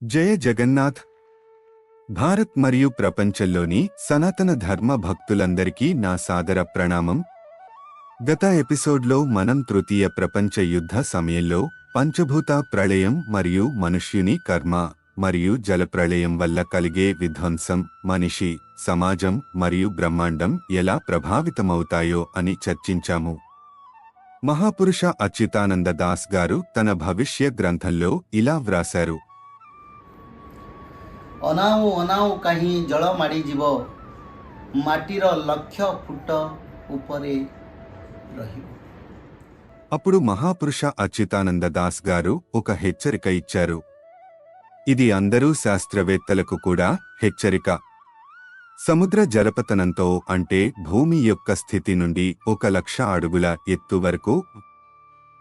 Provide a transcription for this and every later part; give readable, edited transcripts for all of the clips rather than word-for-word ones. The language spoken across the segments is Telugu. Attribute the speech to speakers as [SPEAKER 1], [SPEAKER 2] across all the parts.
[SPEAKER 1] జయ జగన్నాథ్. భారత్ మరియు ప్రపంచంలోని సనాతన ధర్మ భక్తులందరికీ నా సాదర ప్రణామం. గత ఎపిసోడ్లో మనం తృతీయ ప్రపంచ యుద్ధ సమయంలో పంచభూత ప్రళయం మరియు మనుష్యుని కర్మ మరియు జలప్రళయం వల్ల కలిగే విధ్వంసం మనిషి, సమాజం మరియు బ్రహ్మాండం ఎలా ప్రభావితమవుతాయో అని చర్చించాము. మహాపురుష అచ్యుతానంద దాస్ గారు తన భవిష్య గ్రంథంలో ఇలా వ్రాశారు:
[SPEAKER 2] ଅନାଉ ଅନାଉ କାହିଁ ଜଳ ମାଡ଼ିଯିବ, ମାଟିର ଲକ୍ଷ ଫୁଟ ଉପରେ ରହିବ.
[SPEAKER 1] అప్పుడు మహాపురుష అచ్యుతానంద దాస్ గారు ఒక హెచ్చరిక ఇచ్చారు. ఇది అందరూ శాస్త్రవేత్తలకు కూడా హెచ్చరిక. సముద్ర జలపతనంతో అంటే భూమి యొక్క స్థితి నుండి 1,00,000 అడుగుల ఎత్తు వరకు.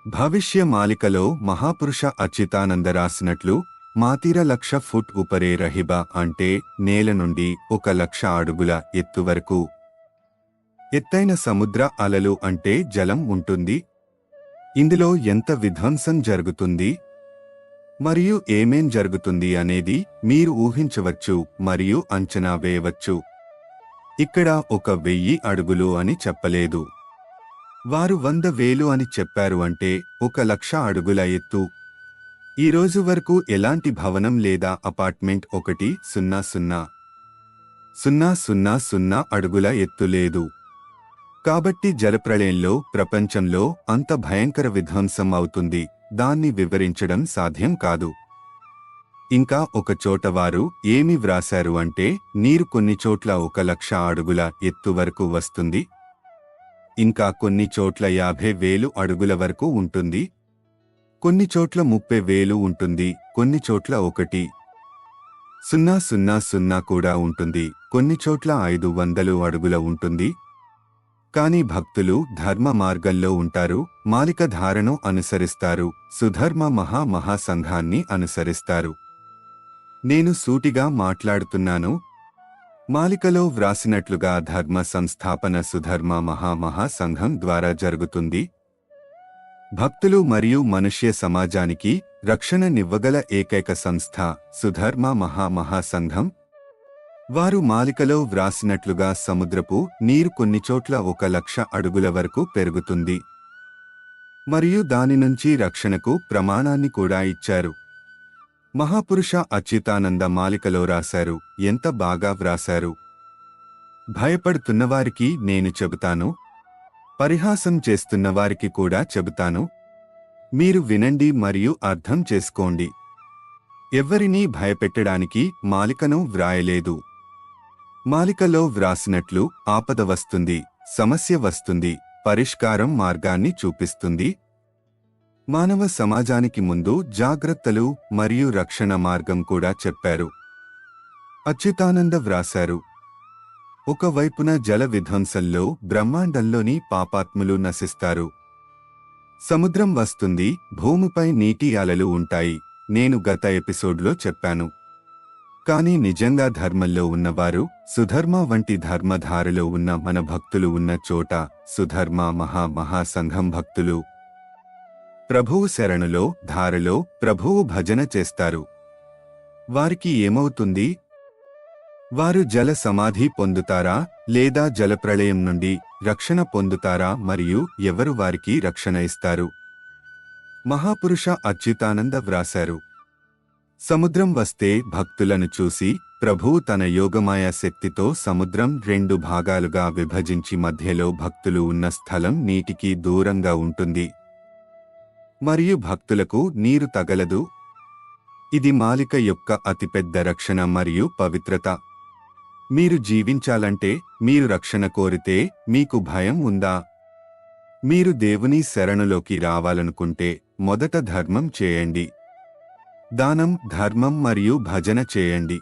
[SPEAKER 1] భవిష్య మాలికలో మహాపురుష అచ్యుతానంద రాసినట్లు మాతీర 1,00,000 ఫుట్ ఉపరే రహిబ అంటే నేల నుండి 1,00,000 అడుగుల ఎత్తు వరకు. ఎత్తైన సముద్ర అలలు అంటే జలం ఉంటుంది. ఇందులో ఎంత విధ్వంసం జరుగుతుంది మరియు ఏమేం జరుగుతుంది అనేది మీరు ఊహించవచ్చు మరియు అంచనా వేయవచ్చు. ఇక్కడ 1,000 అడుగులు అని చెప్పలేదు. వారు 100,000 అని చెప్పారు, అంటే 1,00,000 అడుగుల ఎత్తు. ఈ రోజు వరకు ఎలాంటి భవనం లేదా అపార్ట్మెంట్ 1,000,000 అడుగుల ఎత్తు లేదు. కాబట్టి జలప్రళయంలో ప్రపంచంలో అంత భయంకర విధ్వంసం అవుతుంది. దాన్ని వివరించడం సాధ్యం కాదు. ఇంకా ఒక చోట వారు ఏమి వ్రాశారు అంటే నీరు కొన్ని చోట్ల 1,00,000 అడుగుల ఎత్తు వరకు వస్తుంది. ఇంకా కొన్ని చోట్ల 50,000 అడుగుల వరకు ఉంటుంది. కొన్ని చోట్ల 30,000 ఉంటుంది. కొన్ని చోట్ల 1,000 కూడా ఉంటుంది. కొన్ని చోట్ల 500 అడుగుల ఉంటుంది. కానీ భక్తులు ధర్మ మార్గంలో ఉంటారు, మాలిక ధారను అనుసరిస్తారు, సుధర్మ మహాసంఘాన్ని అనుసరిస్తారు. నేను సూటిగా మాట్లాడుతున్నాను. మాలికలో వ్రాసినట్లుగా ధర్మ సంస్థాపన సుధర్మ మహాసంఘం ద్వారా జరుగుతుంది. భక్తులు మరియు మనుష్య సమాజానికి రక్షణనివ్వగల ఏకైక సంస్థ సుధర్మ మహాసంఘం. వారు మాలికలో వ్రాసినట్లుగా సముద్రపు నీరు కొన్ని చోట్ల 1,00,000 అడుగుల వరకు పెరుగుతుంది మరియు దాని నుంచి రక్షణకు ప్రమాణాన్ని కూడా ఇచ్చారు. మహాపురుష అచ్యుతానంద మాలికలో రాశారు. ఎంత బాగా వ్రాశారు! భయపడుతున్నవారికి నేను చెబుతాను, పరిహాసం చేస్తున్నవారికి కూడా చెబుతాను. మీరు వినండి మరియు అర్థం చేసుకోండి. ఎవ్వరినీ భయపెట్టడానికి మాలికను వ్రాయలేదు. మాలికలో వ్రాసినట్లు ఆపద వస్తుంది, సమస్య వస్తుంది, పరిష్కారం మార్గాన్ని చూపిస్తుంది. మానవ సమాజానికి ముందు జాగ్రత్తలు మరియు రక్షణ మార్గం కూడా చెప్పారు. అచ్యుతానంద వ్రాశారు: ఒకవైపున జల విధ్వంసంలో బ్రహ్మాండంలోని పాపాత్ములు నశిస్తారు. సముద్రం వస్తుంది, భూమిపై నీటి అలలు ఉంటాయి. నేను గత ఎపిసోడ్లో చెప్పాను. కానీ నిజంగా ధర్మంలో ఉన్నవారు, సుధర్మ వంటి ధర్మధారలో ఉన్న మన భక్తులు ఉన్న చోట సుధర్మ మహాసంఘం భక్తులు ప్రభువు శరణులో ధారలో ప్రభువు భజన చేస్తారు. వారికి ఏమవుతుంది? వారు జల సమాధి పొందుతారా లేదా జలప్రళయం నుండి రక్షణ పొందుతారా మరియు ఎవరు వారికి రక్షణ ఇస్తారు? మహాపురుష అచ్యుతానంద వ్రాశారు: సముద్రం వస్తే భక్తులను చూసి ప్రభువు తన యోగమాయ శక్తితో సముద్రం 2 భాగాలుగా విభజించి మధ్యలో భక్తులు ఉన్న స్థలం నీటికి దూరంగా ఉంటుంది మరియు భక్తులకు నీరు తగలదు. ఇది మాలిక యొక్క అతిపెద్ద రక్షణ మరియు పవిత్రత. మీరు జీవించాలంటే, మీరు రక్షణ కోరితే మీకు భయం ఉందా? మీరు దేవుని శరణులోకి రావాలనుకుంటే మొదట ధర్మం చేయండి. దానం, ధర్మం మరియు భజన చేయండి.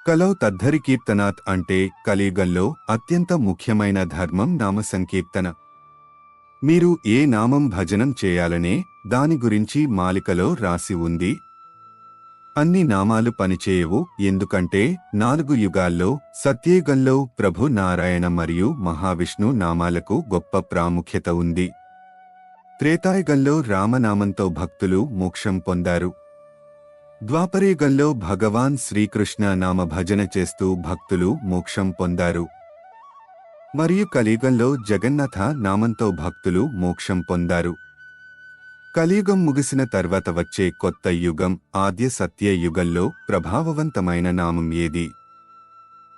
[SPEAKER 1] కలౌ తద్ధరి కీర్తనాత్ అంటే కలియుగంలో అత్యంత ముఖ్యమైన ధర్మం నామ సంకీర్తన. మీరు ఏ నామం భజనం చేయాలనే దాని గురించి మాలికలో రాసి ఉంది. అన్ని నామాలు పనిచేయవు, ఎందుకంటే 4 యుగాల్లో సత్యయుగంలో ప్రభు నారాయణ మరియు మహావిష్ణు నామాలకు గొప్ప ప్రాముఖ్యత ఉంది. త్రేతాయుగంలో రామనామంతో భక్తులు మోక్షం పొందారు. ద్వాపరయుగంలో భగవాన్ శ్రీకృష్ణ నామ భజన చేస్తూ భక్తులు మోక్షం పొందారు. మరియు కలియుగంలో జగన్నాథ నామంతో భక్తులు మోక్షం పొందారు. కలియుగం ముగిసిన తర్వాత వచ్చే కొత్త యుగం ఆద్య సత్య యుగంలో ప్రభావవంతమైన నామం ఏది?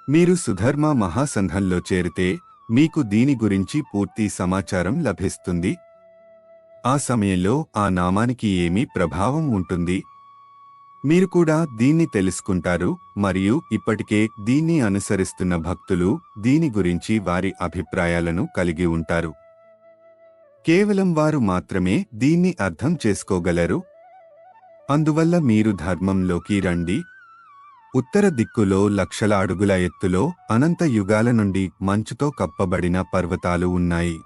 [SPEAKER 1] మీరు సుధర్మ మహాసంఘంలో చేరితే మీకు దీని గురించి పూర్తి సమాచారం లభిస్తుంది. ఆ సమయంలో ఆ నామానికి ఏమి ప్రభావం ఉంటుంది? మీరు కూడా దీన్ని తెలుసుకుంటారు. మరియు ఇప్పటికే దీన్ని అనుసరిస్తున్న భక్తులు దీని గురించి వారి అభిప్రాయాలను కలిగి ఉంటారు. కేవలం వారు మాత్రమే దీన్ని అర్థం చేసుకోగలరు. అందువల్ల మీరు ధర్మంలోకి రండి. ఉత్తర దిక్కులో లక్షల అడుగుల ఎత్తులో అనంత యుగాల నుండి మంచుతో కప్పబడిన పర్వతాలు ఉన్నాయి.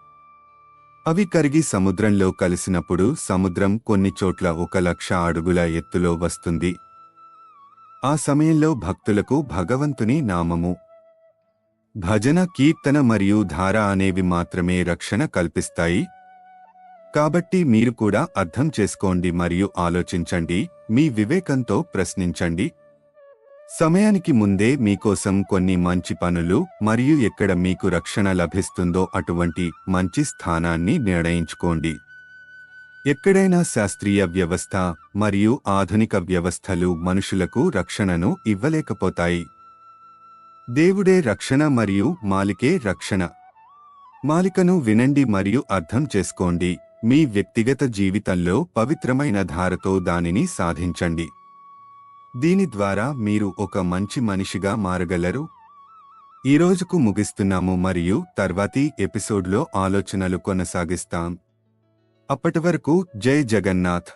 [SPEAKER 1] అవి కరిగి సముద్రంలో కలిసినప్పుడు సముద్రం కొన్ని చోట్ల 1,00,000 అడుగుల ఎత్తులో వస్తుంది. ఆ సమయంలో భక్తులకు భగవంతుని నామము, భజన, కీర్తన మరియు ధార అనేవి మాత్రమే రక్షణ కల్పిస్తాయి. కాబట్టి మీరు కూడా అర్థం చేసుకోండి మరియు ఆలోచించండి. మీ వివేకంతో ప్రశ్నించండి. సమయానికి ముందే మీకోసం కొన్ని మంచి పనులు మరియు ఎక్కడ మీకు రక్షణ లభిస్తుందో అటువంటి మంచి స్థానాన్ని నిర్ణయించుకోండి. ఎక్కడైనా శాస్త్రీయ వ్యవస్థ మరియు ఆధునిక వ్యవస్థలు మనుషులకు రక్షణను ఇవ్వలేకపోతాయి. దేవుడే రక్షణ మరియు మాలికే రక్షణ. మాలికను వినండి మరియు అర్థం చేసుకోండి. మీ వ్యక్తిగత జీవితంలో పవిత్రమైన ధారతో దానిని సాధించండి. దీని ద్వారా మీరు ఒక మంచి మనిషిగా మారగలరు. ఈ రోజుకు ముగిస్తున్నాము మరియు తర్వాతి ఎపిసోడ్లో ఆలోచనలు కొనసాగిస్తాం. అప్పటి వరకు జై జగన్నాథ్.